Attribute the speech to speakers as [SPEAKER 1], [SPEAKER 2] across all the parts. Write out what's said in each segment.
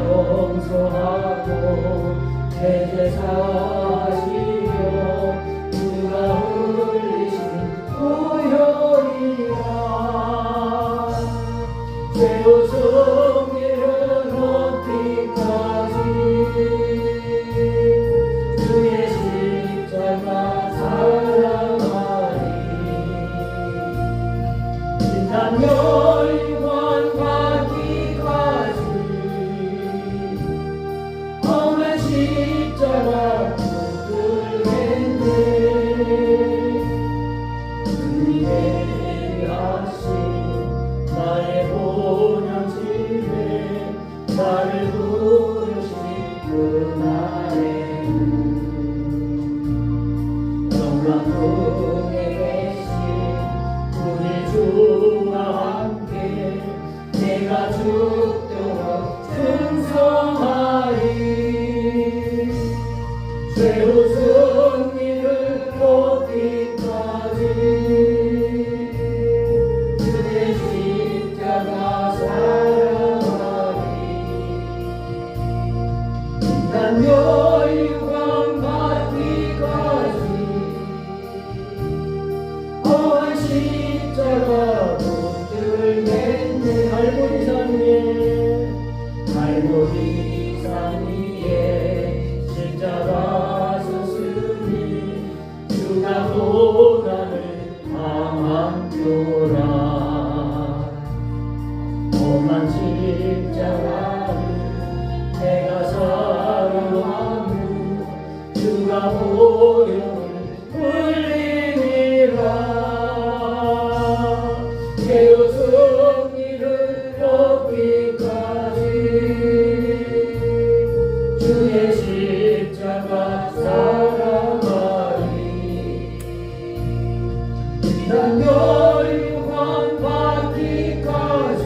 [SPEAKER 1] 용서하고 대제사시며 누가 흘리신 보혈이라 죄로 승리를 얻기까지 주의 십자가 사랑하리 진단열 십자가 붙들겠네 주님의 하신 나의 본향집에 나를 부르신 그날에는 영광국에 계신 우리 주와 함께 내가 죽도록 충성하리 죄로 승리를 얻기까지 주의 십자가 사랑하리 인간 멸류관 받기까지 험한 십자가 붙들겠네 갈보리 산 위에 십자가 주가 고난을 당한표라 험한 십자가를 내가 사랑하며 주가 보혈을 흘리니라 죄로 승리를 얻기까지 주의 십자가 난 멸류관 받기까지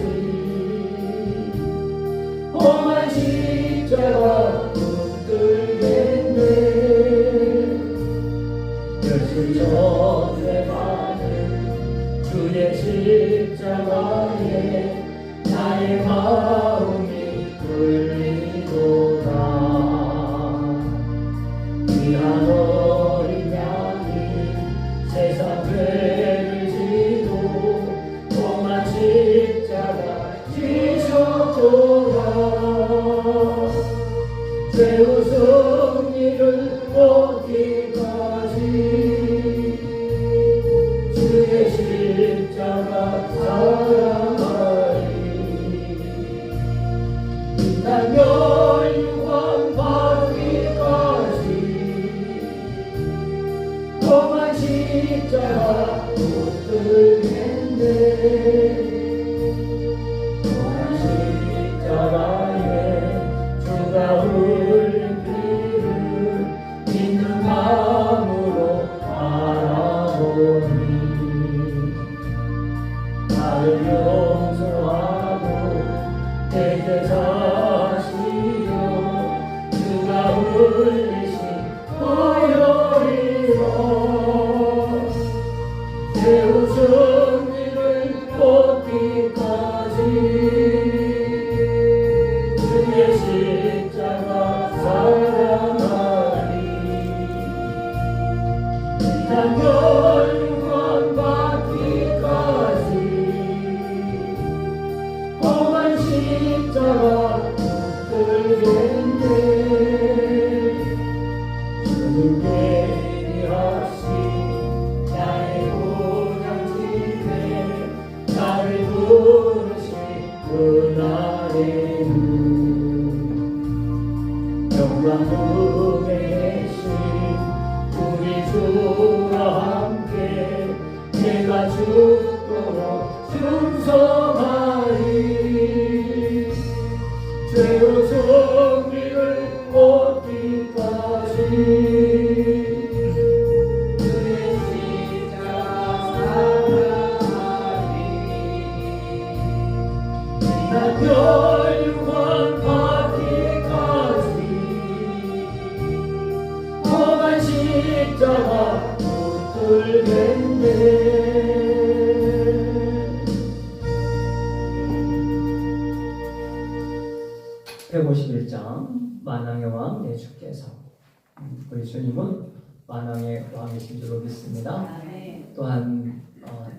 [SPEAKER 1] 험한 십자가 붙들겠네 열심히 전쟁하는 주의 십자가에 나의 마음이 끌리도다 귀한 어린 양이 세상 죄를 지고 험한 십자가 지셨도다 죄로 승리를 얻기까지 주의 십자가 사랑하리 난 멸류관 받기까지 험한 십자가 붙들겠네 험한 십자가에 주가 흘린 피를 믿는 마음으로 바라보니 나를 용서하고 대제사시며 주가 흘리신 보혈이라 죄로 승리를 얻기까지 주의 십자가 사랑하리 난 멸류관 받기까지 험한 십자가 붙들겠네 주님께 하신 나의 본향집에 나를 부르신 그날에는 영광국에 계신 우리 주와 함께 내가 죽도록 충성하리 죄로 승리를 얻기까지 주의 십자가 사랑하리 난 멸류관 받기까지 험한 십자가 붙들겠네 151
[SPEAKER 2] 51장 만왕의 왕 내 주께서. 우리 주님은 만왕의 왕이신 줄로 믿습니다. 또한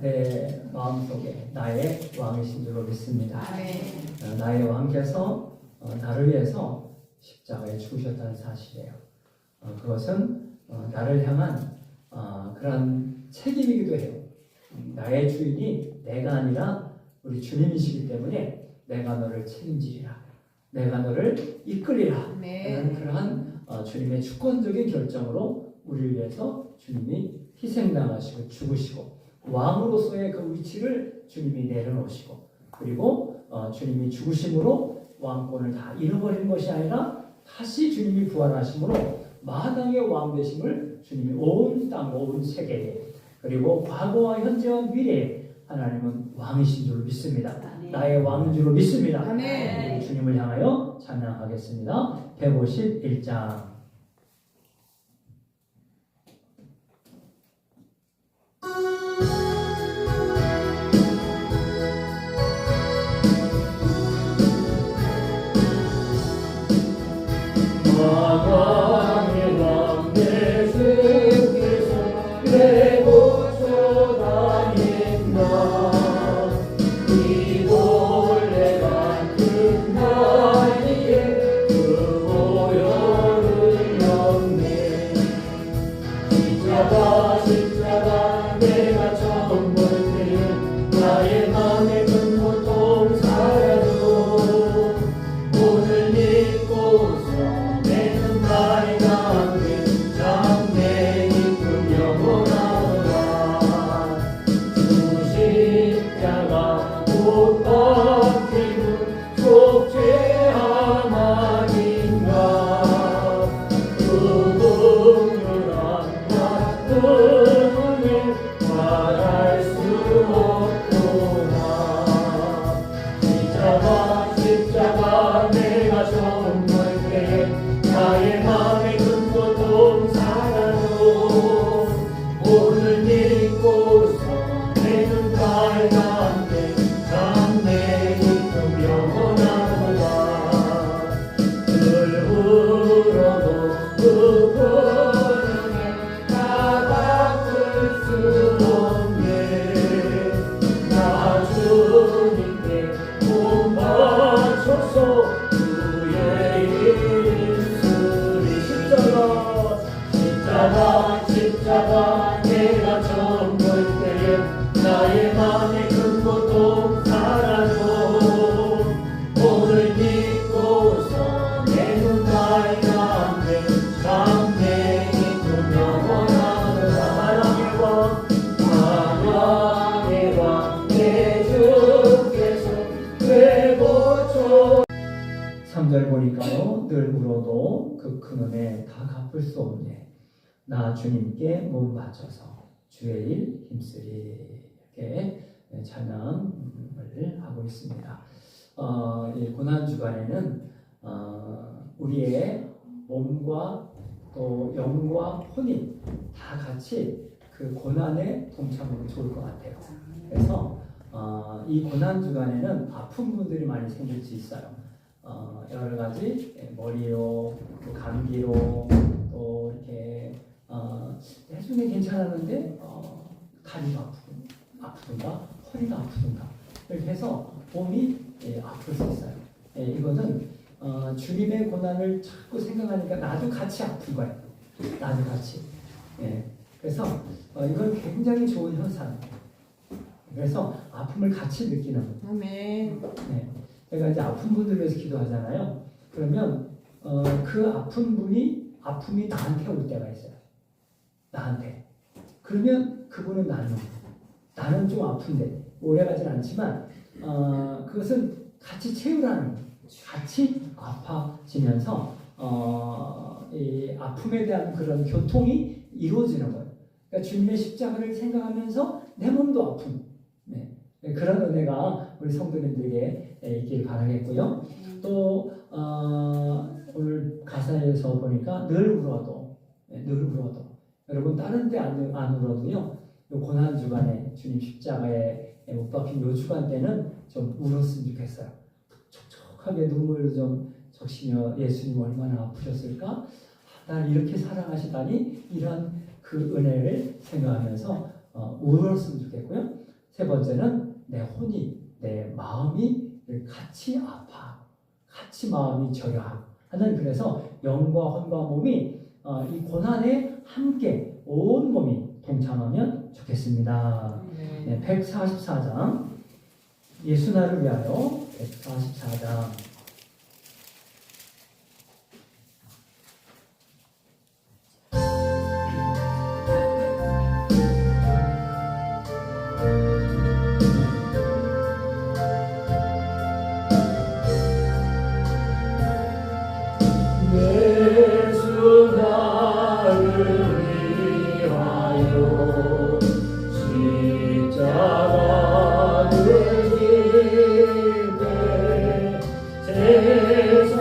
[SPEAKER 2] 내 마음속에 나의 왕이신 줄로 믿습니다. 나의 왕께서 나를 위해서 십자가에 죽으셨다는 사실이에요. 그것은 나를 향한 그런 책임이기도 해요. 나의 주인이 내가 아니라 우리 주님이시기 때문에 내가 너를 책임지리라, 내가 너를 이끌리라 하는 그러한 주님의 주권적인 결정으로 우리를 위해서 주님이 희생당하시고 죽으시고 왕으로서의 그 위치를 주님이 내려놓으시고, 그리고 주님이 죽으심으로 왕권을 다 잃어버리는 것이 아니라 다시 주님이 부활하심으로 마당의 왕 되심을 주님이 온 땅, 온 세계에, 그리고 과거와 현재와 미래에 하나님은 왕이신 줄 믿습니다. 나의 왕인 줄 믿습니다. 주님을 향하여 찬양하겠습니다. 151장.
[SPEAKER 1] 만왕의 왕 내 주께서 내 보초다니까 이 돌레 같은 나이에 그 보혈을 였네. 십자가 내가 처음 볼 때에 나의 맘에 큰 고통 사라져. 오늘 믿고서 십자가 내가 처음 볼 때 나의 맘에 큰 고통 사라져. 오늘 믿고서 내 눈 빨갛게 참내 기쁨 영원하도다. 늘 울어도 그 고난에 다 갚을 수 없네. 나 주님께 돈 바쳐서 주의 일 있으리. 십자가 내가 처음 볼 때에 나의 맘에 큰 고통 사라져. 오늘 믿고서 내 눈 빨갛네 참내 기쁨 영원하도다. 만왕의 왕 내 주께서 내 보초.
[SPEAKER 2] 3절 보니까요, 늘 울어도 그 큰 은혜 다 갚을 수 없네. 나 주님께 몸 바쳐서 주의 일 힘쓰리. 이렇게 찬양을 하고 있습니다. 이 고난 주간에는 우리의 몸과 또 영과 혼이 다 같이 그 고난에 동참하면 좋을 것 같아요. 그래서 이 고난 주간에는 아픈 분들이 많이 생길 수 있어요. 여러 가지 머리로, 또 감기로, 또 이렇게 해주면 괜찮았는데 다리가 아프든가 허리가 아프든가 이렇게 해서 몸이 아플 수 있어요. 이거는 주님의 고난을 자꾸 생각하니까 나도 같이 아픈 거예요. 나도 같이. 그래서 이건 굉장히 좋은 현상이에요. 그래서 아픔을 같이 느끼는.
[SPEAKER 3] 아멘.
[SPEAKER 2] 제가 이제 아픈 분들 위해서 기도하잖아요. 그러면 그 아픈 분이 아픔이 나한테 올 때가 있어요. 나한테. 그러면 그분은 나는 좀 아픈데 오래 가진 않지만 그것은 같이 채우라는 거예요. 같이 아파지면서 이 아픔에 대한 그런 교통이 이루어지는 거예요. 그러니까 주님의 십자가를 생각하면서 내 몸도 아픈 그런 은혜가 우리 성도님들에게 있길 바라겠고요. 또 오늘 가사에서 보니까 늘 울어도 여러분 다른 데 안 울어도요, 고난 주간에 주님 십자가에 못 박힌 요 주간 때는 좀 울었으면 좋겠어요. 촉촉하게 눈물을 좀 적시며 예수님 얼마나 아프셨을까? 날 이렇게 사랑하시다니 이런 그 은혜를 생각하면서 울었으면 좋겠고요. 세 번째는 내 혼이, 내 마음이 같이 아파, 같이 마음이 저려 하는, 그래서 영과 혼과 몸이 이 고난에 함께 온 몸이 동참하면 좋겠습니다. 네, 144장 예수 나를 위하여 144장
[SPEAKER 1] 예수 나를 위하여 십자가를 지되 세상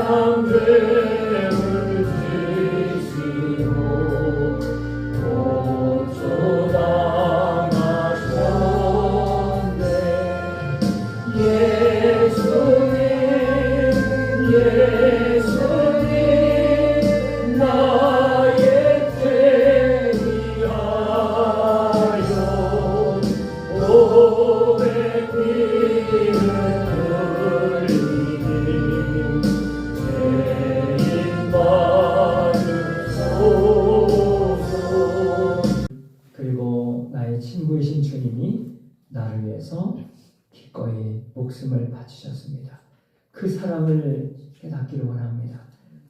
[SPEAKER 1] 죄를 지시고 고초당하셨네. 예수님 나의 죄 위하여 오백 피를 흘리니 죄인 받으소서.
[SPEAKER 2] 그리고 나의 친구이신 주님이 나를 위해서 기꺼이 목숨을 바치셨습니다. 그 사랑을 깨닫기를 원합니다.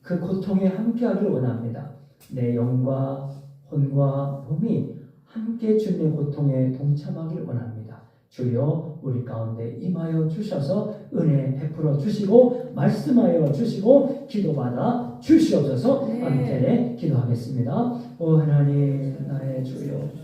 [SPEAKER 2] 그 고통에 함께하기를 원합니다. 내 영과 혼과 몸이 함께 주님의 고통에 동참하기를 원합니다. 주여 우리 가운데 임하여 주셔서 은혜 베풀어 주시고 말씀하여 주시고 기도받아 주시옵소서. 함께 기도하겠습니다. 오 하나님, 나의 주여,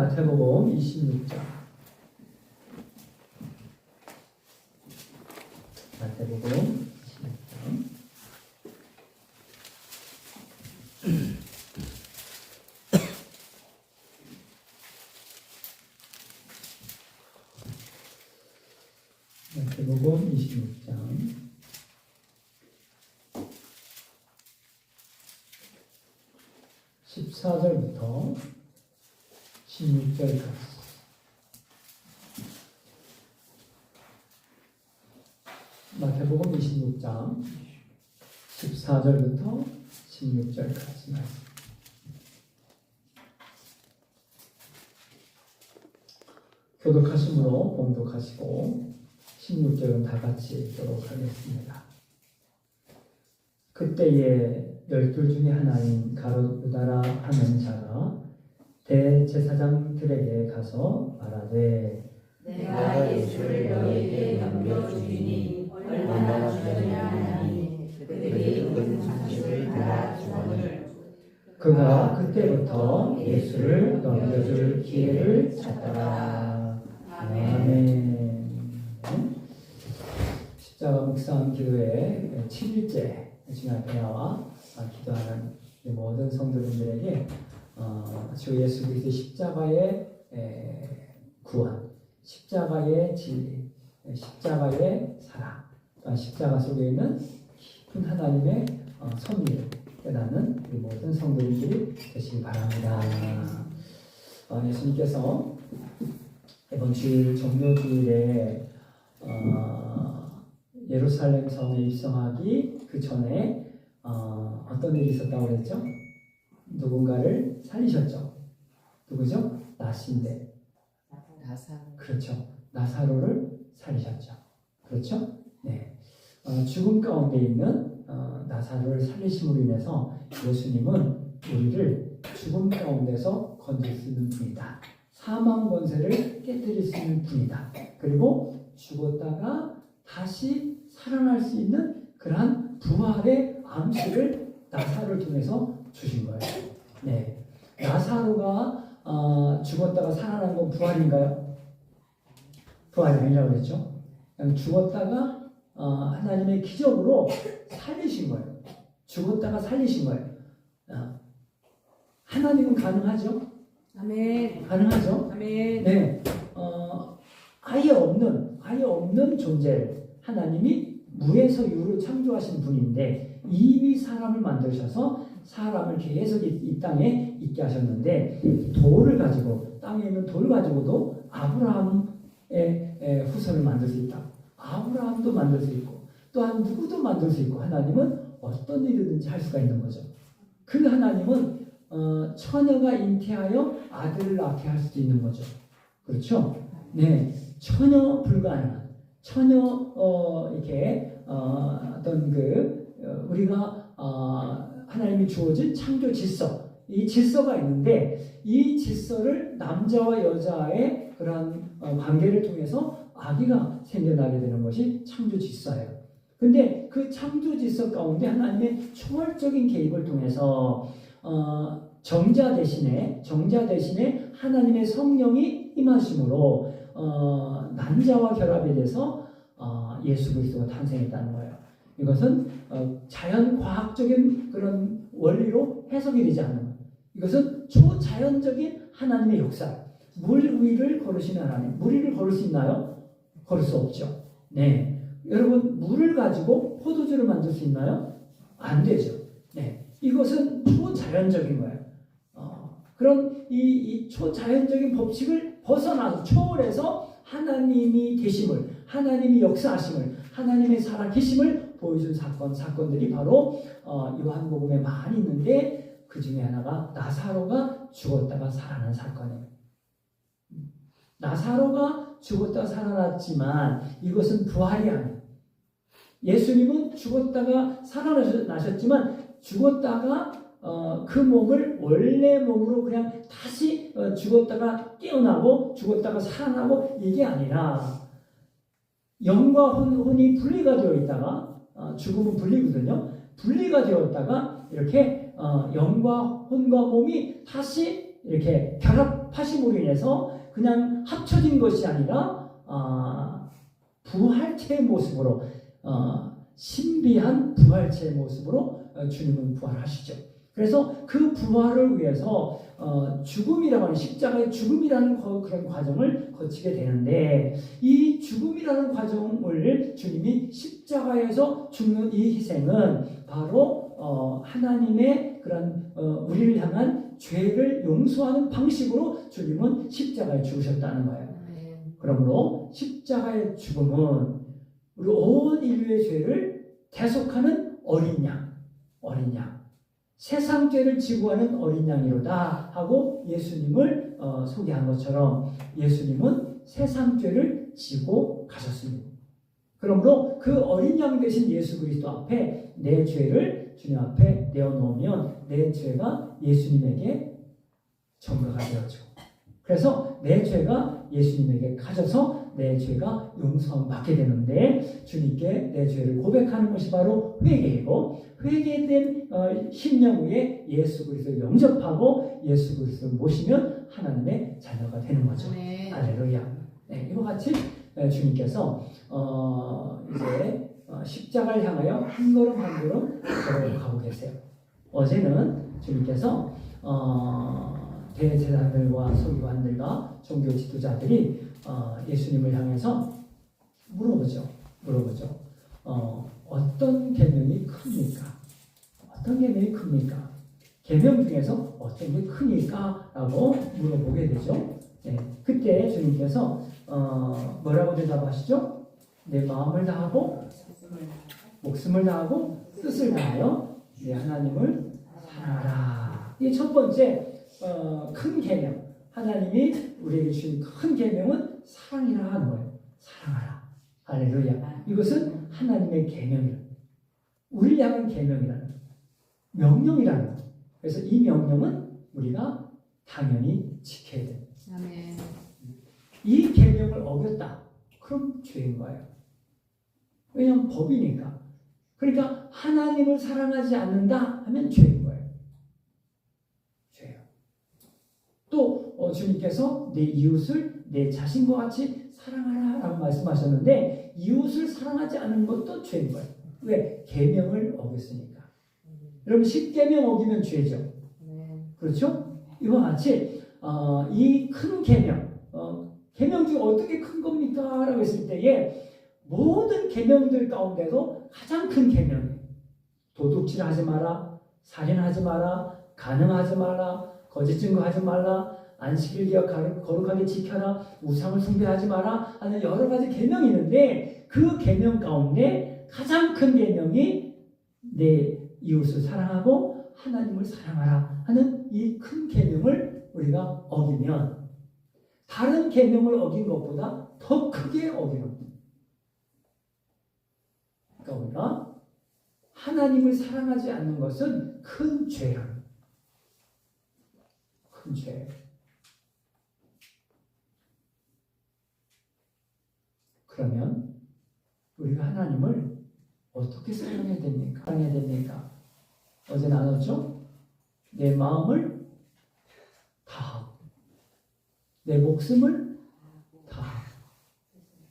[SPEAKER 2] 마태복음 26장. 마태복음 26장. 마태복음 26장 14절부터 16절까지. 마태복음 26장 14절부터 16절까지 말씀. 교독하심으로 봉독하시고 16절은 다 같이 읽도록 하겠습니다. 그때에 12 중에 하나인 가롯 유다라 하는 자가 대제사장들에게 가서 말하되
[SPEAKER 3] 내가 예수를 너희에게 넘겨주리니 얼마나 주려냐 하니 그들이 은상식을 따라 주거늘.
[SPEAKER 2] 그가 그때부터 예수를 넘겨줄 기회를 찾더라. 아멘. 십자가 묵상 기도회 7일째 주님 앞에 나와 기도하는 모든 성도님들에게 주 예수 그리스도의 십자가의 구원, 십자가의 진리, 십자가의 사랑, 십자가 속에 있는 깊은 하나님의 섭리를 깨닫는 우리 모든 성도님들이 되시기 바랍니다. 예수님께서 이번 주일 종료주일에 예루살렘 성에 입성하기 그 전에 어떤 일이 있었다고 그랬죠? 누군가를 살리셨죠. 누구죠? 나신데.
[SPEAKER 3] 나사로.
[SPEAKER 2] 그렇죠. 나사로를 살리셨죠. 그렇죠? 네. 죽음 가운데 있는 나사로를 살리심으로 인해서 예수님은 우리를 죽음 가운데서 건질 수 있는 분이다. 사망 권세를 깨뜨릴 수 있는 분이다. 그리고 죽었다가 다시 살아날 수 있는 그러한 부활의 암시를 나사로를 통해서 주신 거예요. 네. 나사로가 죽었다가 살아난 건 부활인가요? 부활이 아니라고 그랬죠. 그냥 죽었다가 하나님의 기적으로 살리신 거예요. 죽었다가 살리신 거예요. 하나님은 가능하죠?
[SPEAKER 3] 아멘.
[SPEAKER 2] 가능하죠?
[SPEAKER 3] 아멘.
[SPEAKER 2] 네. 아예 없는 존재를 하나님이 무에서 유로 창조하신 분인데 이미 사람을 만드셔서 사람을 계속 이 땅에 있게 하셨는데 돌을 가지고 땅에 있는 돌 가지고도 아브라함의 후손을 만들 수 있다. 아브라함도 만들 수 있고 또한 누구도 만들 수 있고 하나님은 어떤 일이든지 할 수가 있는 거죠. 그 하나님은 처녀가 잉태하여 아들을 낳게 할 수도 있는 거죠. 그렇죠? 네, 전혀 불가능한 이렇게 어떤 우리가 하나님이 주어진 창조 질서, 이 질서가 있는데 이 질서를 남자와 여자의 그러한 관계를 통해서 아기가 생겨나게 되는 것이 창조 질서예요. 근데 그 창조 질서 가운데 하나님의 초월적인 개입을 통해서 정자 대신에 하나님의 성령이 임하심으로 난자와 결합이 돼서 예수 그리스도가 탄생했다는 거예요. 이것은 자연 과학적인 그런 원리로 해석이 되지 않는 거예요. 이것은 초자연적인 하나님의 역사. 물 위를 걸으시는 하나님. 물 위를 걸을 수 있나요? 걸을 수 없죠. 네, 여러분 물을 가지고 포도주를 만들 수 있나요? 안 되죠. 네, 이것은 초자연적인 거예요. 그런 이 초자연적인 법칙을 벗어나서 초월해서 하나님이 계심을, 하나님이 역사하심을, 하나님의 살아계심을 보여준 사건들이 바로 요한복음에 많이 있는데 그 중에 하나가 나사로가 죽었다가 살아난 사건이에요. 나사로가 죽었다가 살아났지만 이것은 부활이 아니에요. 예수님은 죽었다가 살아나셨지만 죽었다가 그 몸을 원래 몸으로 그냥 다시 죽었다가 깨어나고 죽었다가 살아나고 이게 아니라 영과 혼이 분리가 되어 있다가 죽음은 분리거든요. 분리가 되었다가 이렇게 영과 혼과 몸이 다시 이렇게 파심으로 인해서 그냥 합쳐진 것이 아니라 부활체의 모습으로 신비한 부활체의 모습으로 주님은 부활하시죠. 그래서 그 부활을 위해서 죽음이라고 하는 십자가의 죽음이라는 그런 과정을 거치게 되는데 이 죽음이라는 과정을 주님이 십자가에서 죽는 이 희생은 바로 하나님의 그런 우리를 향한 죄를 용서하는 방식으로 주님은 십자가에 죽으셨다는 거예요. 그러므로 십자가의 죽음은 우리 온 인류의 죄를 대속하는 어린 양, 세상 죄를 지고 하는 어린 양이로다 하고 예수님을 소개한 것처럼 예수님은 세상 죄를 지고 가셨습니다. 그러므로 그 어린 양 되신 예수 그리스도 앞에 내 죄를 주님 앞에 내어놓으면 내 죄가 예수님에게 전가가 되어지고 그래서 내 죄가 예수님에게 가져서 내 죄가 용서함 받게 되는데 주님께 내 죄를 고백하는 것이 바로 회개이고 회개된 심령 위에 예수 그리스도를 영접하고 예수 그리스도를 모시면 하나님의 자녀가 되는 거죠. 할렐루야. 네, 이와 같이 주님께서 이제 십자가를 향하여 한 걸음 한 걸음 걸어가고 계세요. 어제는 주님께서 대제사장들과 서기관들과 종교 지도자들이 예수님을 향해서 물어보죠. 어떤 계명이 큽니까? 어떤 계명이 큽니까? 계명 중에서 어떤 게 크니까? 라고 물어보게 되죠. 네, 그때 주님께서 뭐라고 대답하시죠? 내 마음을 다하고 목숨을 다하고 뜻을 다하여 내 하나님을 사랑하라. 이게 첫 번째 큰 계명, 하나님이 우리에게 주신 큰 계명은 사랑이라 하는 거예요. 사랑하라. 할렐루야. 이것은 하나님의 계명이라. 우리를 향한 계명이라는 거예요. 명령이라는 거예요. 그래서 이 명령은 우리가 당연히 지켜야 돼요.
[SPEAKER 3] 아멘.
[SPEAKER 2] 이 계명을 어겼다. 그럼 죄인 거예요. 왜냐하면 법이니까. 그러니까 하나님을 사랑하지 않는다 하면 죄인 거예요. 죄예요. 또 주님께서 내 이웃을 내 자신과 같이 사랑하라 라고 말씀하셨는데 이웃을 사랑하지 않는 것도 죄인 거예요. 왜? 계명을 어겼으니까. 여러분 10계명 어기면 죄죠. 그렇죠? 이와 같이 이 큰 계명, 계명 중 어떻게 큰 겁니까? 라고 했을 때에 모든 계명들 가운데도 가장 큰 계명이에요. 도둑질하지 마라, 살인하지 마라, 간음하지 마라, 거짓 증거하지 말라, 안식일 기억 거룩하게 지켜라, 우상을 숭배하지 마라 하는 여러 가지 계명이 있는데 그 계명 가운데 가장 큰 계명이 내 이웃을 사랑하고 하나님을 사랑하라 하는 이 큰 계명을 우리가 어기면 다른 계명을 어긴 것보다 더 크게 어기는 겁니다. 그러니까 우리가 하나님을 사랑하지 않는 것은 큰 죄라는 거예요. 큰 죄. 그러면 우리가 하나님을 어떻게 사랑해야 됩니까? 어제 나눴죠? 내 마음을 다하고 내 목숨을 다하고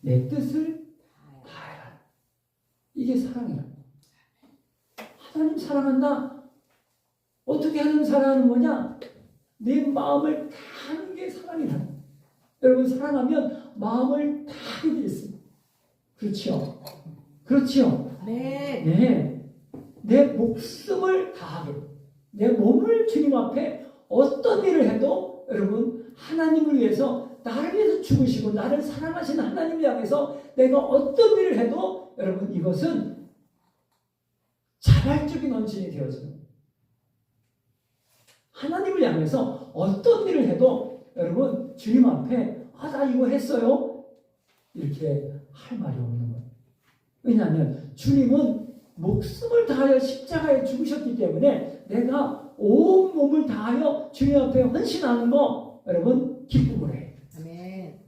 [SPEAKER 2] 내 뜻을 다해라. 이게 사랑이야. 하나님 사랑한다. 어떻게 하나님 사랑하는 거냐? 내 마음을 다하는 게 사랑이다. 여러분 사랑하면 마음을 다하게 돼 있습니다. 그렇죠? 그렇죠?
[SPEAKER 3] 네.
[SPEAKER 2] 내 목숨을 다하게, 내 몸을 주님 앞에 어떤 일을 해도 여러분 하나님을 위해서 나를 위해서 죽으시고 나를 사랑하시는 하나님을 향해서 내가 어떤 일을 해도 여러분 이것은 자발적인 헌신이 되어지는 거예요. 하나님을 향해서 어떤 일을 해도 여러분 주님 앞에 나 이거 했어요 이렇게 할 말이 없는 거예요. 왜냐하면 주님은 목숨을 다하여 십자가에 죽으셨기 때문에 내가 온 몸을 다하여 주님 앞에 헌신하는 거 여러분 기쁨을 해요.
[SPEAKER 3] 아멘.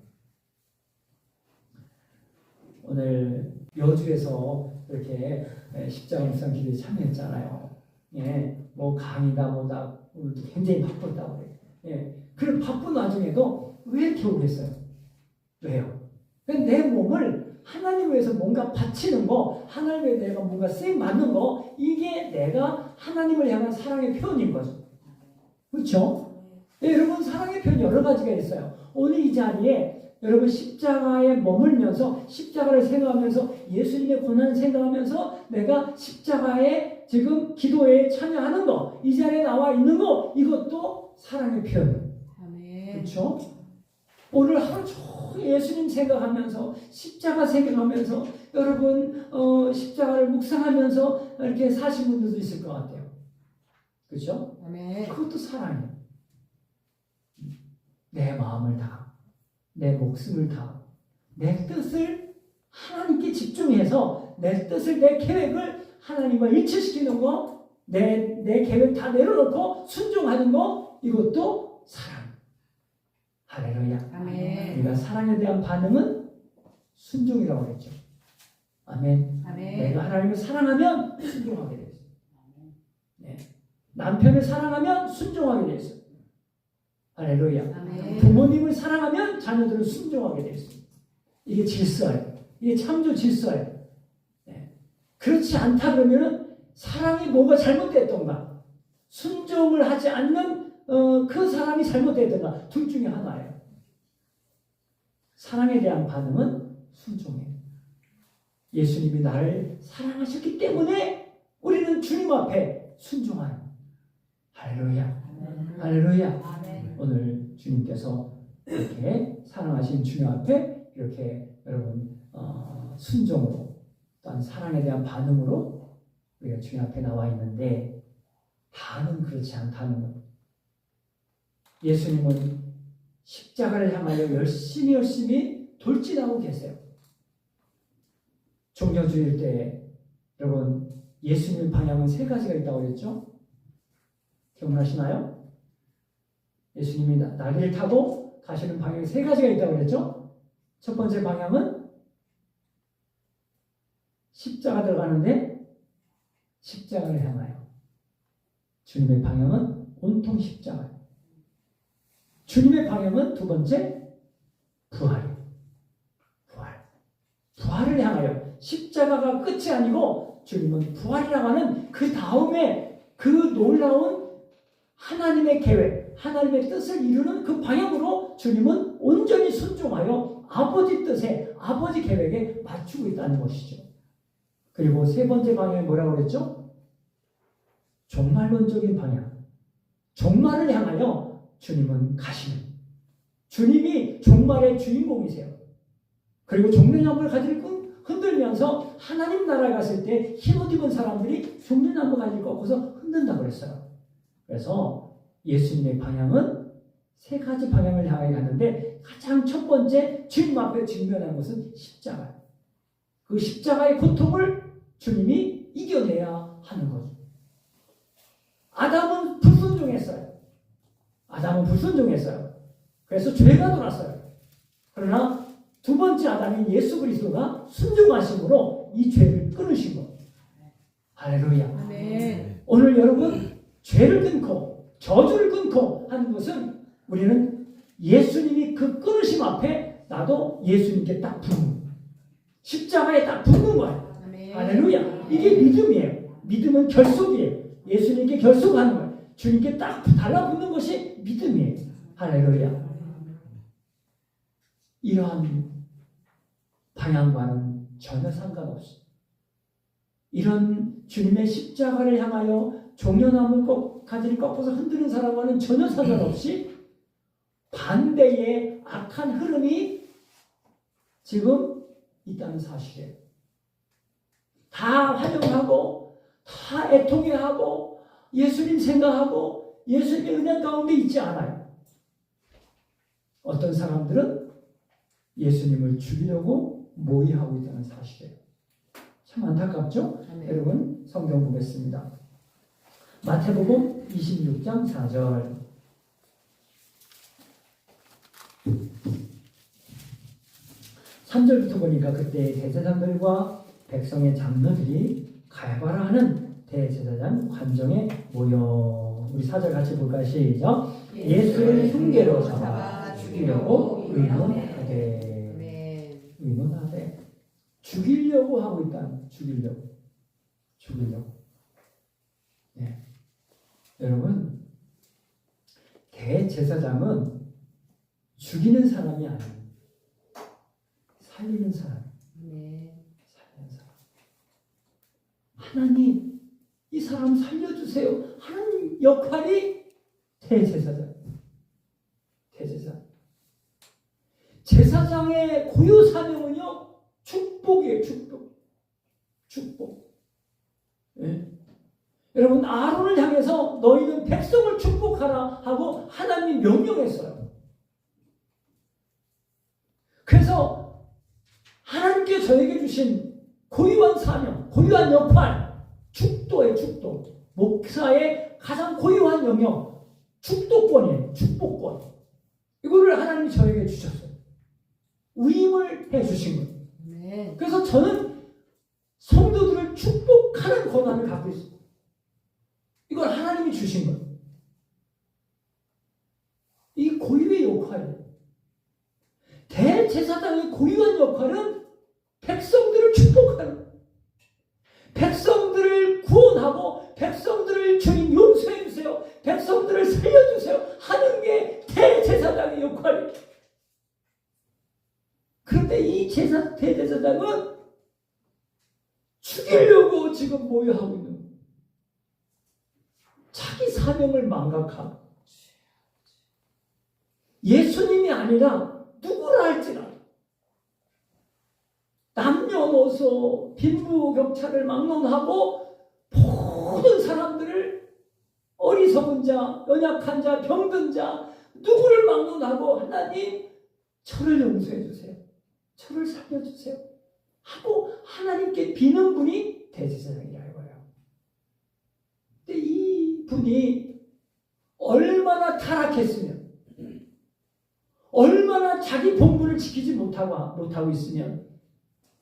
[SPEAKER 2] 오늘 여주에서 이렇게 십자가 묵상 기도에 참여했잖아요. 예, 뭐 강의다 뭐다 오늘도 굉장히 바빴다고 그래요. 예, 그런 바쁜 와중에도 왜 이렇게 오겠어요? 왜요? 내 몸을 하나님 위해서 뭔가 바치는 거, 하나님 위해 내가 뭔가 쓰임 받는 거, 이게 내가 하나님을 향한 사랑의 표현인 거죠. 그렇죠? 네, 여러분 사랑의 표현 여러 가지가 있어요. 오늘 이 자리에 여러분 십자가에 머물면서 십자가를 생각하면서 예수님의 고난을 생각하면서 내가 십자가에 지금 기도에 참여하는 거, 이 자리에 나와 있는 거, 이것도 사랑의 표현. 그렇죠? 오늘 하루 종일 예수님 생각하면서 십자가 생각하면서 여러분 십자가를 묵상하면서 이렇게 사신 분들도 있을 것 같아요. 그렇죠? 그것도 사랑이에요. 내 마음을 다, 내 목숨을 다, 내 뜻을 하나님께 집중해서 내 뜻을, 내 계획을 하나님과 일치시키는 거, 내 계획 다 내려놓고 순종하는 거, 이것도 사랑. 할렐루야.
[SPEAKER 3] 아멘.
[SPEAKER 2] 우리가 사랑에 대한 반응은 순종이라고 했죠. 아멘. 내가 하나님을 사랑하면 순종하게 되어 있어요. 네. 남편을 사랑하면 순종하게 되어 있어요. 할렐루야.
[SPEAKER 3] 아멘.
[SPEAKER 2] 부모님을 사랑하면 자녀들을 순종하게 되어 있습니다. 이게 질서예요. 이게 창조 질서예요. 네. 그렇지 않다 그러면 사랑이 뭐가 잘못됐던가, 순종을 하지 않는 그 사람이 잘못됐던가, 둘 중에 하나예요. 사랑에 대한 반응은 순종이에요. 예수님이 나를 사랑하셨기 때문에 우리는 주님 앞에 순종하는. 할렐루야. 할렐루야. 오늘 주님께서 이렇게 사랑하신 주님 앞에 이렇게 여러분 순종으로 또한 사랑에 대한 반응으로 우리가 주님 앞에 나와 있는데 다는 그렇지 않다는 것. 예수님은 십자가를 향하여 열심히 돌진하고 계세요. 종려주일 때 여러분 예수님 방향은 세 가지가 있다고 그랬죠? 기억나시나요? 예수님이 나귀를 타고 가시는 방향이 세 가지가 있다고 그랬죠? 첫 번째 방향은 십자가 들어가는데 십자가를 향하여. 주님의 방향은 온통 십자가. 주님의 방향은 두 번째 부활. 부활을 향하여. 십자가가 끝이 아니고 주님은 부활이라고 하는 그 다음에 그 놀라운 하나님의 계획, 하나님의 뜻을 이루는 그 방향으로 주님은 온전히 순종하여 아버지 뜻에, 아버지 계획에 맞추고 있다는 것이죠. 그리고 세 번째 방향이 뭐라고 그랬죠? 종말론적인 방향. 종말을 향하여 주님은 가시는. 주님이 종말의 주인공이세요. 그리고 종려나무를 가지고 흔들면서 하나님 나라에 갔을 때 흰옷 입은 사람들이 종려나무 가지고 꺾어서 흔든다고 그랬어요. 그래서 예수님의 방향은 세 가지 방향을 향해 가는데 가장 첫 번째 주님 앞에 직면하는 것은 십자가예요. 그 십자가의 고통을 주님이 이겨내야 하는 거죠. 아담은 불순종했어요. 그래서 죄가 돌았어요. 그러나 두 번째 아담인 예수 그리스도가 순종하심으로 이 죄를 끊으신 것. 할렐루야.
[SPEAKER 3] 아멘.
[SPEAKER 2] 오늘 여러분 죄를 끊고 저주를 끊고 하는 것은 우리는 예수님이 그 끊으심 앞에 나도 예수님께 딱 붙는, 십자가에 딱 붙는 거예요.
[SPEAKER 3] 아멘.
[SPEAKER 2] 할렐루야. 이게 믿음이에요. 믿음은 결속이에요. 예수님께 결속하는 거예요. 주님께 딱 달라붙는 것이 믿음이에요. 할렐루야. 이러한 방향과는 전혀 상관없이 이런 주님의 십자가를 향하여 종려나무 가지를 꺾어서 흔드는 사람과는 전혀 상관없이 반대의 악한 흐름이 지금 있다는 사실이에요. 다 환영하고 다 애통해하고 예수님 생각하고 예수님의 은혜 가운데 있지 않아요. 어떤 사람들은 예수님을 죽이려고 모의하고 있다는 사실이에요. 참 안타깝죠?
[SPEAKER 3] 아멘.
[SPEAKER 2] 여러분 성경 보겠습니다. 마태복음 26장 4절. (3절부터) 보니까 그때 대제사장들과 백성의 장로들이 가야바라 하는 대제사장 관정에 모여. 우리 4절 같이 볼까요? 시작. 예수를 흉계로 잡아 죽이려고 의논하되.
[SPEAKER 3] 아멘.
[SPEAKER 2] 의논하되. 죽이려고 하고 있다. 죽이려고. 네. 여러분, 대제사장은 죽이는 사람이 아니에요. 살리는 사람.
[SPEAKER 3] 아멘.
[SPEAKER 2] 살리는 사람. 하나님, 이 사람 살려주세요. 하나님 역할이 대제사장. 제사장의 고유 사명은요, 축복이에요. 축복. 네. 여러분, 아론을 향해서 너희는 백성을 축복하라 하고 하나님이 명령했어요. 그래서 하나님께 저에게 주신 고유한 사명, 고유한 역할, 축도예요. 축도. 목사의 가장 고유한 영역, 축도권이에요. 축복권. 이거를 하나님이 저에게 주셨어요. 위임을 해주신 거예요.
[SPEAKER 3] 아멘.
[SPEAKER 2] 그래서 저는 성도들을 축복하는 권한을 갖고 있어요. 이걸 하나님이 주신 거예요. 이 고유의 역할이에요. 대제사장의 고유한 역할은 백성들을 축복하는 거예요. 백성들을 구원하고 백성들을 주님 용서해 주세요. 백성들을 살려주세요. 하는 게 대제사장의 역할이에요. 그런데 이 대제사장은 죽이려고 지금 모여하고 있는 거예요. 자기 사명을 망각하고 예수님이 아니라 누구를 할지라 남녀노소 빈부격차를 막론하고 모든 사람들을 어리석은 자, 연약한 자, 병든 자 누구를 막론하고 하나님 저를 용서해 주세요. 저를 살려주세요. 하고 하나님께 비는 분이 대제사장이라고 해요. 근데 이 분이 얼마나 타락했으면 얼마나 자기 본분을 지키지 못하고 있으면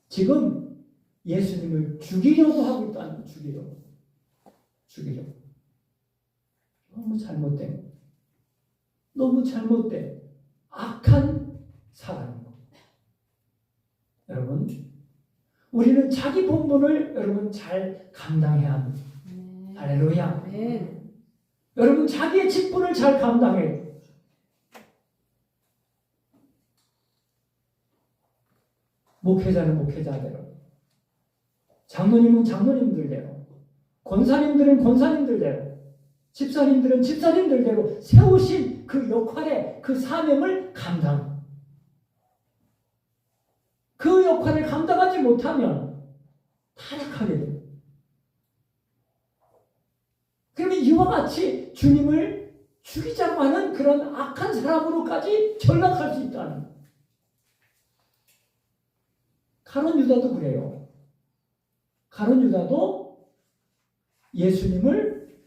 [SPEAKER 2] 지금 예수님을 죽이려고 하고 있다는 거예요. 죽이려고. 너무 잘못된 악한 사람인 겁니다. 여러분, 우리는 자기 본분을 여러분 잘 감당해야 합니다. 할렐루야. 여러분 자기의 직분을 잘 감당해요. 목회자는 목회자대로, 장로님은 장로님들대로, 권사님들은 권사님들대로, 집사님들은 집사님들대로 세우신 그 역할에 그 사명을 감당. 그 역할을 감당하지 못하면 타락하게 돼요. 그러면 이와 같이 주님을 죽이자고 하는 그런 악한 사람으로까지 전락할 수 있다는 거예요. 가룟 유다도 그래요. 가룟 유다도 예수님을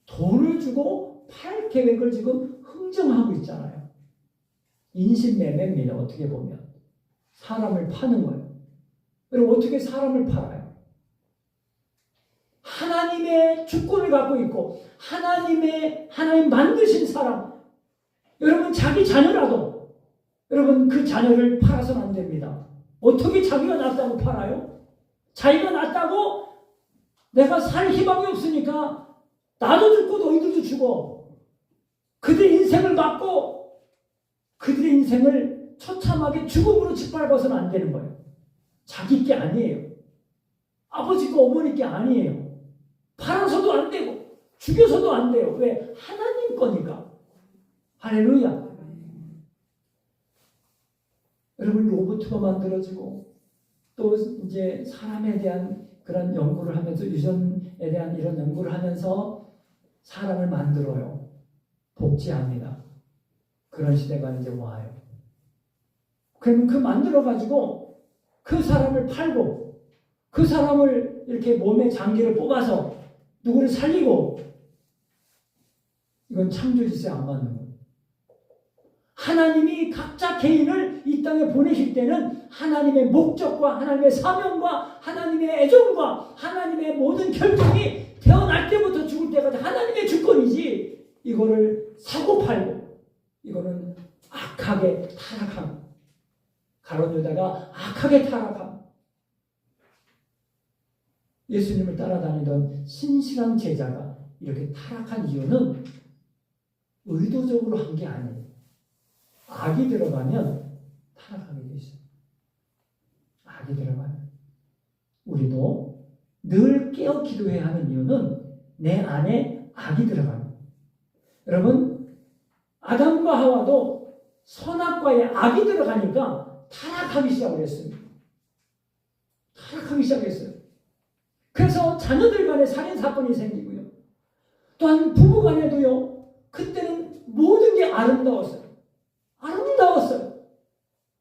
[SPEAKER 2] 돈을 주고 팔 계획을 지금 흥정하고 있잖아요. 인신매매입니다. 어떻게 보면 사람을 파는 거예요. 그럼 어떻게 사람을 팔아요? 하나님의 주권을 갖고 있고 하나님 만드신 사람, 여러분 자기 자녀라도 여러분 그 자녀를 팔아서는 안 됩니다. 어떻게 자기가 낫다고 팔아요? 자기가 낫다고 내가 살 희망이 없으니까 나도 죽고 너희들도 죽어. 그들의 인생을 막고 그들의 인생을 처참하게 죽음으로 짓밟아서는 안 되는 거예요. 자기 게 아니에요. 아버지가 어머니 게 아니에요. 팔아서도 안 되고 죽여서도 안 돼요. 왜? 하나님 거니까. 할렐루야. 여러분 로봇가 만들어지고 또 이제 사람에 대한 그런 연구를 하면서 유전에 대한 이런 연구를 하면서 사람을 만들어요. 복제합니다. 그런 시대가 이제 와요. 그러면 그 만들어가지고 그 사람을 팔고 그 사람을 이렇게 몸에 장기를 뽑아서 누구를 살리고, 이건 창조지세 안 맞는 거예요. 하나님이 각자 개인을 이 땅에 보내실 때는 하나님의 목적과 하나님의 사명과 하나님의 애정과 하나님의 모든 결정이 태어날 때부터 죽을 때까지 하나님의 주권이지 이거를 사고 팔고 이거는 악하게 타락함. 가룟 유다가 악하게 타락함. 예수님을 따라다니던 신실한 제자가 이렇게 타락한 이유는 의도적으로 한 게 아니에요. 악이 들어가면 타락하게 돼 있어요. 악이 들어가면. 우리도 늘 깨어 기도해야 하는 이유는 내 안에 악이 들어가요. 여러분, 아담과 하와도 선악과에 악이 들어가니까 타락하기 시작을 했습니다. 타락하기 시작했어요. 그래서 자녀들 간에 살인사건이 생기고요. 또한 부부 간에도요. 그때는 모든 게 아름다웠어요. 아름다웠어요.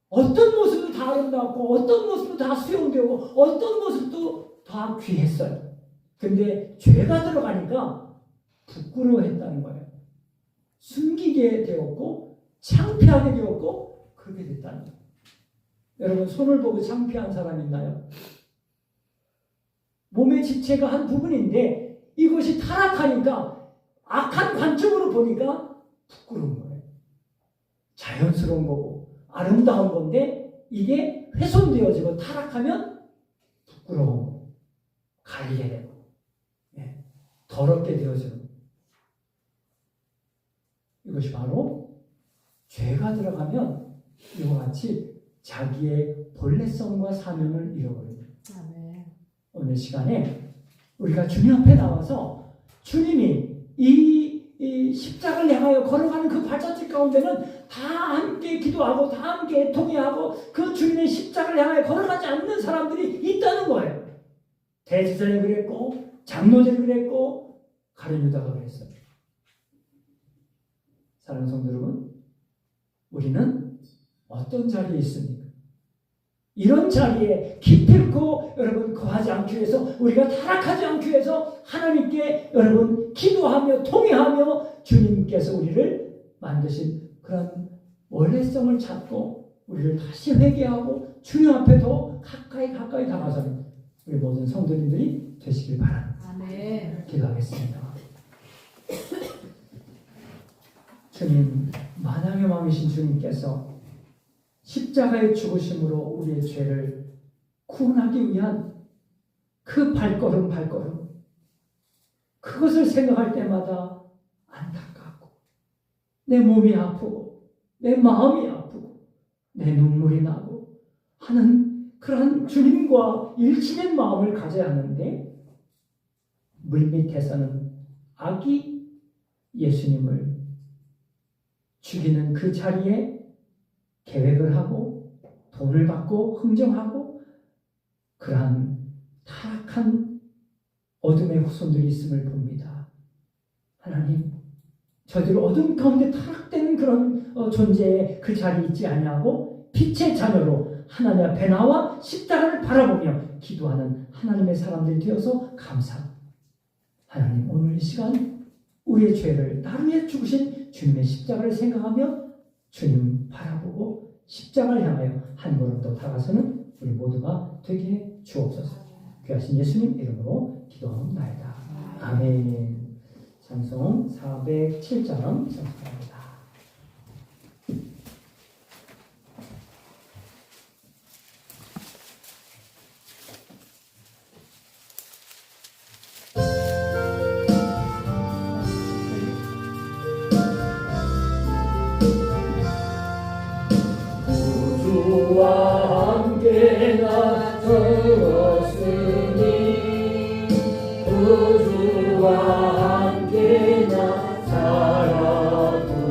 [SPEAKER 2] 어떤 모습도 다 아름다웠고 어떤 모습도 다 수용되고 어떤 모습도 다 귀했어요. 근데 죄가 들어가니까 부끄러워했다는 거예요. 숨기게 되었고 창피하게 되었고 그렇게 됐다는 거예요. 여러분, 손을 보고 창피한 사람 있나요? 몸의 지체가 한 부분인데 이것이 타락하니까 악한 관점으로 보니까 부끄러운 거예요. 자연스러운 거고 아름다운 건데 이게 훼손되어지고 타락하면 부끄러워, 가리게 되고 더럽게 되어지는, 이것이 바로 죄가 들어가면 이와 같이 자기의 본래성과 사명을 잃어버립니다. 오늘 시간에 우리가 주님 앞에 나와서 주님이 이 십자가를 향하여 걸어가는 그 발자취 가운데는 다 함께 기도하고 다 함께 통회하고 그 주님의 십자가를 향하여 걸어가지 않는 사람들이 있다는 거예요. 대제사장이 그랬고 장로들이 그랬고 가룟 유다가 그랬어요. 사랑하는 성도 여러분, 우리는 어떤 자리에 있습니까? 이런 자리에 기필코 여러분 거하지 않기 위해서, 우리가 타락하지 않기 위해서 하나님께 여러분 기도하며 통회하며 주님께서 우리를 만드신 그런 원래성을 찾고 우리를 다시 회개하고 주님 앞에 더 가까이 다가서는 우리 모든 성도님들이 되시길 바랍니다.
[SPEAKER 3] 아멘.
[SPEAKER 2] 기도하겠습니다. 주님, 만왕의 왕이신 주님께서 십자가의 죽으심으로 우리의 죄를 구원하기 위한 그 발걸음 그것을 생각할 때마다 안타깝고 내 몸이 아프고 내 마음이 아프고 내 눈물이 나고 하는 그러한 주님과 일치된 마음을 가져야 하는데, 물밑에서는 악이 예수님을 죽이는 그 자리에 계획을 하고 돈을 받고 흥정하고 그러한 타락한 어둠의 후손들이 있음을 봅니다. 하나님, 저희들 어둠 가운데 타락된 그런 존재의 그 자리에 있지 아니하고 빛의 자녀로 하나님 앞에 나와 십자가를 바라보며 기도하는 하나님의 사람들이 되어서 감사합니다. 하나님, 오늘 이 시간 우리의 죄를 나를 위해 죽으신 주님의 십자가를 생각하며 주님 바라보고 십자가를 향하여 한 걸음 더 다가서는 우리 모두가 되게 주옵소서. 귀하신 예수님 이름으로 기도하옵나이다. 아멘. 찬송 407장 찬송합니다.
[SPEAKER 1] 주와 함께 나서었으니 구주와 함께 나 살아도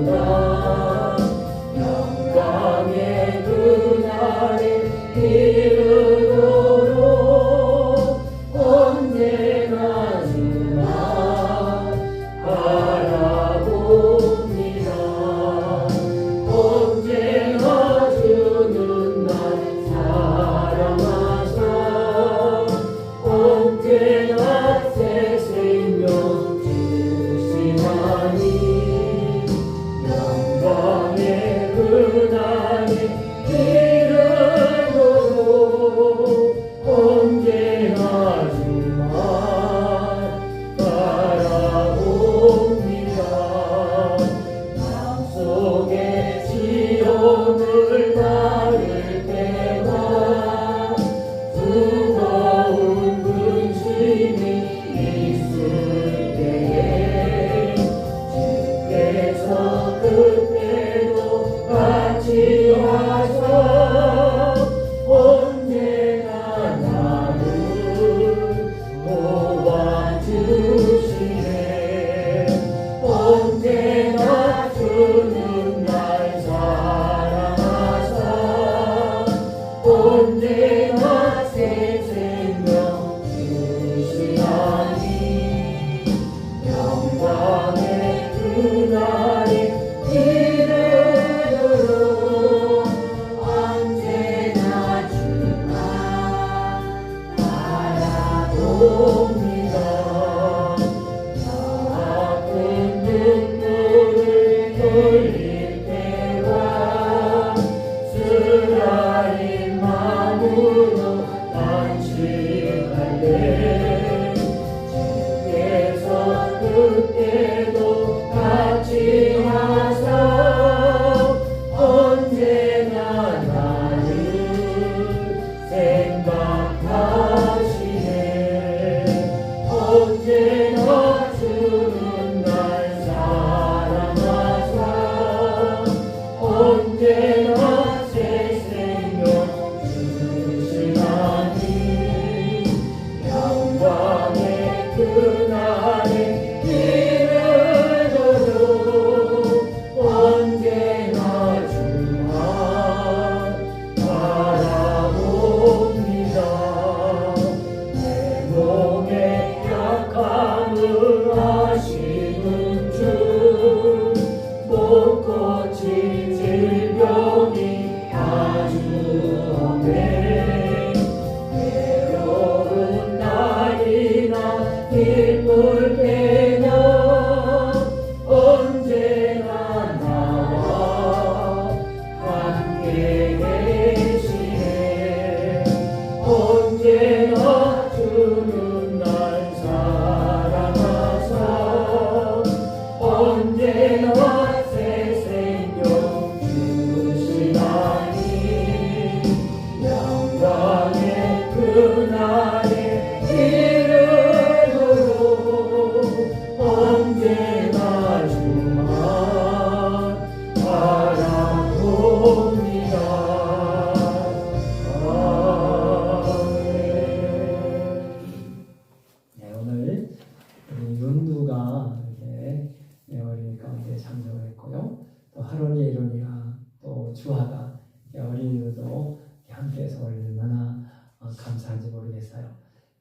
[SPEAKER 2] 가능한지 모르겠어요.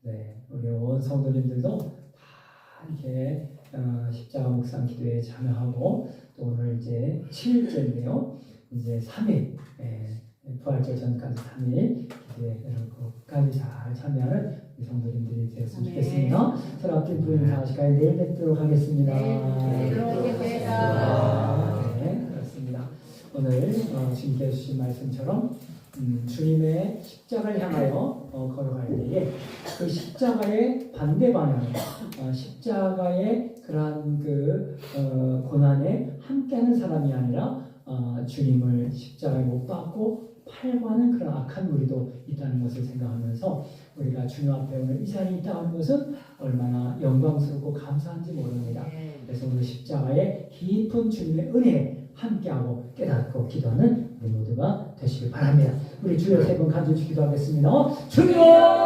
[SPEAKER 2] 네, 우리 온 성도님들도 다 이렇게 십자가 묵상 기도에 참여하고 또 오늘 이제 7일째인데요. 이제 3일 부활절 전까지 3일 기도에 여러분 끝까지 잘 참여하는 우리 성도님들이 되었으면 좋겠습니다. 서로 앞뒤 부인 다시까지 내일 뵙도록 하겠습니다.
[SPEAKER 3] 네,
[SPEAKER 2] 네, 그렇습니다. 오늘 주님께 주신 말씀처럼 주님의 십자가를 향하여 걸어갈 때에 그 십자가의 반대 방향, 십자가의 그러한 그 고난에 함께하는 사람이 아니라 주님을 십자가에 못 박고 팔과는 그런 악한 무리도 있다는 것을 생각하면서 우리가 주님 앞에 오늘 이 자리에 있다는 것은 얼마나 영광스럽고 감사한지 모릅니다. 그래서 오늘 십자가의 깊은 주님의 은혜에 함께하고 깨닫고 기도하는 우리 모두가 되시길 바랍니다. 우리 주여 세 번 간절히 기도하겠습니다. 주여!